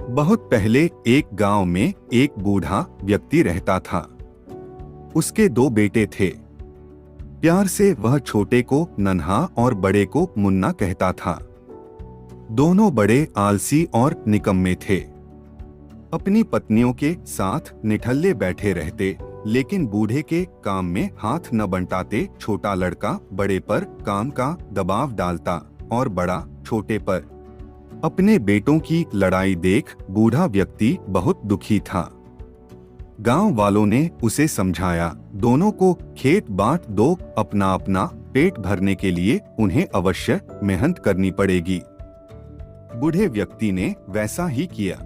बहुत पहले एक गांव में एक बूढ़ा व्यक्ति रहता था। उसके दो बेटे थे। प्यार से वह छोटे को नन्हा और बड़े को मुन्ना कहता था। दोनों बड़े आलसी और निकम्मे थे। अपनी पत्नियों के साथ निठल्ले बैठे रहते, लेकिन बूढ़े के काम में हाथ न बंटाते। छोटा लड़का बड़े पर काम का दबाव डालता और बड़ा छोटे पर। अपने बेटों की लड़ाई देख बूढ़ा व्यक्ति बहुत दुखी था। गांव वालों ने उसे समझाया, दोनों को खेत बांट दो, अपना अपना पेट भरने के लिए उन्हें अवश्य मेहनत करनी पड़ेगी। बूढ़े व्यक्ति ने वैसा ही किया।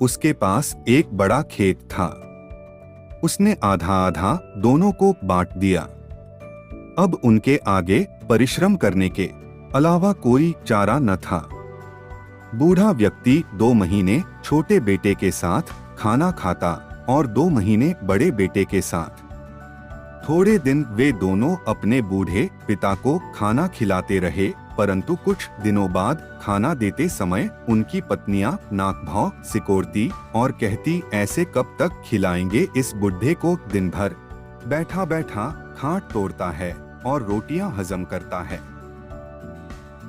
उसके पास एक बड़ा खेत था। उसने आधा आधा दोनों को बांट दिया। अब उनके आगे परिश्रम करने के अलावा कोई चारा न था। बूढ़ा व्यक्ति 2 महीने छोटे बेटे के साथ खाना खाता और 2 महीने बड़े बेटे के साथ। थोड़े दिन वे दोनों अपने बूढ़े पिता को खाना खिलाते रहे, परंतु कुछ दिनों बाद खाना देते समय उनकी पत्नियां नाक भौं सिकोड़ती और कहती, ऐसे कब तक खिलाएंगे इस बूढ़े को? दिन भर बैठा बैठा खाट तोड़ता है और रोटियां हजम करता है।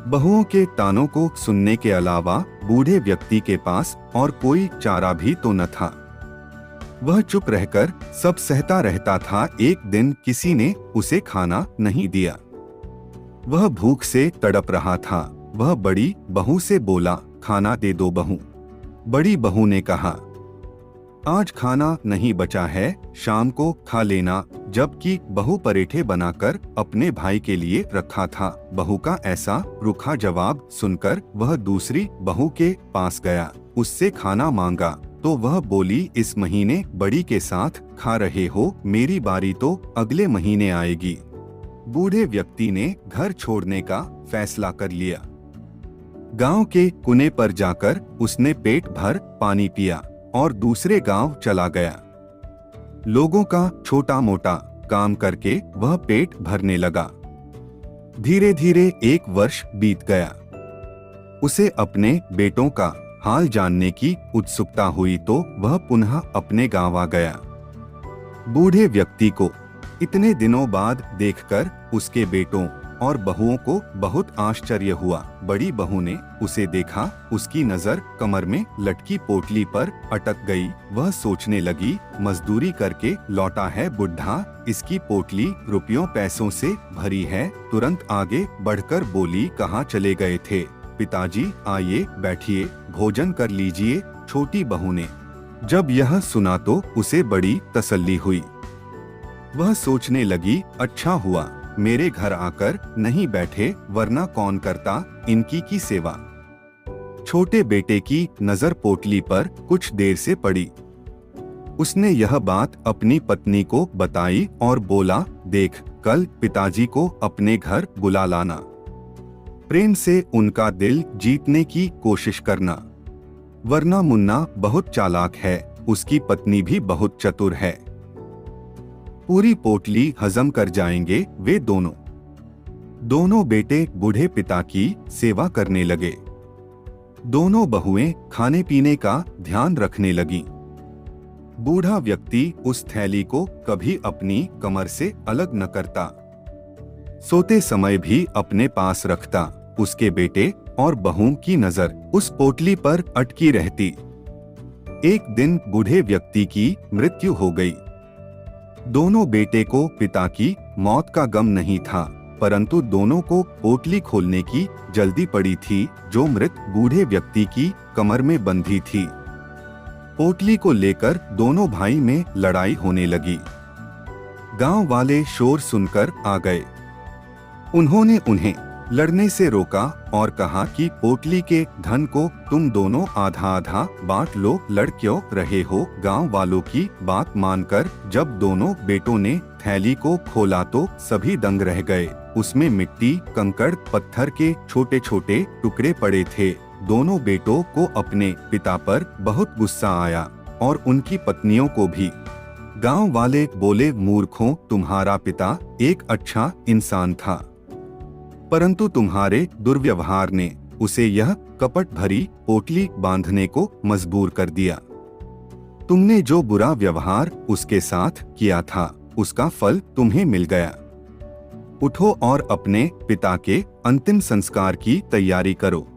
बहुओं के तानों को सुनने के अलावा बूढ़े व्यक्ति के पास और कोई चारा भी तो न था। वह चुप रहकर सब सहता रहता था। एक दिन किसी ने उसे खाना नहीं दिया। वह भूख से तड़प रहा था। वह बड़ी बहू से बोला, खाना दे दो बहू। बड़ी बहू ने कहा, आज खाना नहीं बचा है, शाम को खा लेना। जबकि बहू पराठे बनाकर अपने भाई के लिए रखा था। बहू का ऐसा रूखा जवाब सुनकर वह दूसरी बहू के पास गया, उससे खाना मांगा तो वह बोली, इस महीने बड़ी के साथ खा रहे हो, मेरी बारी तो अगले महीने आएगी। बूढ़े व्यक्ति ने घर छोड़ने का फैसला कर लिया। गांव के कुने पर जाकर उसने पेट भर पानी पिया और दूसरे गांव चला गया। लोगों का छोटा मोटा काम करके वह पेट भरने लगा। धीरे धीरे 1 वर्ष बीत गया। उसे अपने बेटों का हाल जानने की उत्सुकता हुई तो वह पुनः अपने गांव आ गया। बूढ़े व्यक्ति को इतने दिनों बाद देखकर उसके बेटों और बहुओं को बहुत आश्चर्य हुआ। बड़ी बहू ने उसे देखा, उसकी नजर कमर में लटकी पोटली पर अटक गई। वह सोचने लगी, मजदूरी करके लौटा है बुढ़ा, इसकी पोटली रुपयों पैसों से भरी है। तुरंत आगे बढ़कर बोली, कहाँ चले गए थे? पिताजी आइए बैठिए, भोजन कर लीजिए। छोटी बहू ने जब यह सुना तो उसे बड़ी तसल्ली हुई। वह सोचने लगी, अच्छा हुआ मेरे घर आकर नहीं बैठे, वरना कौन करता इनकी की सेवा। छोटे बेटे की नजर पोटली पर कुछ देर से पड़ी। उसने यह बात अपनी पत्नी को बताई और बोला, देख, कल पिताजी को अपने घर बुला लाना। प्रेम से उनका दिल जीतने की कोशिश करना, वरना मुन्ना बहुत चालाक है, उसकी पत्नी भी बहुत चतुर है। पूरी पोटली हजम कर जाएंगे वे दोनों। दोनों बेटे बूढ़े पिता की सेवा करने लगे। दोनों बहुएं खाने पीने का ध्यान रखने लगीं। बूढ़ा व्यक्ति उस थैली को कभी अपनी कमर से अलग न करता। सोते समय भी अपने पास रखता। उसके बेटे और बहुओं की नजर उस पोटली पर अटकी रहती। एक दिन बूढ़े व्यक्ति की मृत्यु हो गई। दोनों बेटे को पिता की मौत का गम नहीं था, परंतु दोनों को पोटली खोलने की जल्दी पड़ी थी जो मृत बूढ़े व्यक्ति की कमर में बंधी थी। पोटली को लेकर दोनों भाई में लड़ाई होने लगी। गांव वाले शोर सुनकर आ गए। उन्होंने उन्हें लड़ने से रोका और कहा कि पोटली के धन को तुम दोनों आधा आधा बांट लो, लड़ क्यों रहे हो? गांव वालों की बात मानकर जब दोनों बेटों ने थैली को खोला तो सभी दंग रह गए। उसमें मिट्टी, कंकड़, पत्थर के छोटे छोटे टुकड़े पड़े थे। दोनों बेटों को अपने पिता पर बहुत गुस्सा आया और उनकी पत्नियों को भी। गांव वाले बोले, मूर्खों, तुम्हारा पिता एक अच्छा इंसान था, परंतु तुम्हारे दुर्व्यवहार ने उसे यह कपट भरी पोटली बांधने को मजबूर कर दिया। तुमने जो बुरा व्यवहार उसके साथ किया था, उसका फल तुम्हें मिल गया। उठो और अपने पिता के अंतिम संस्कार की तैयारी करो।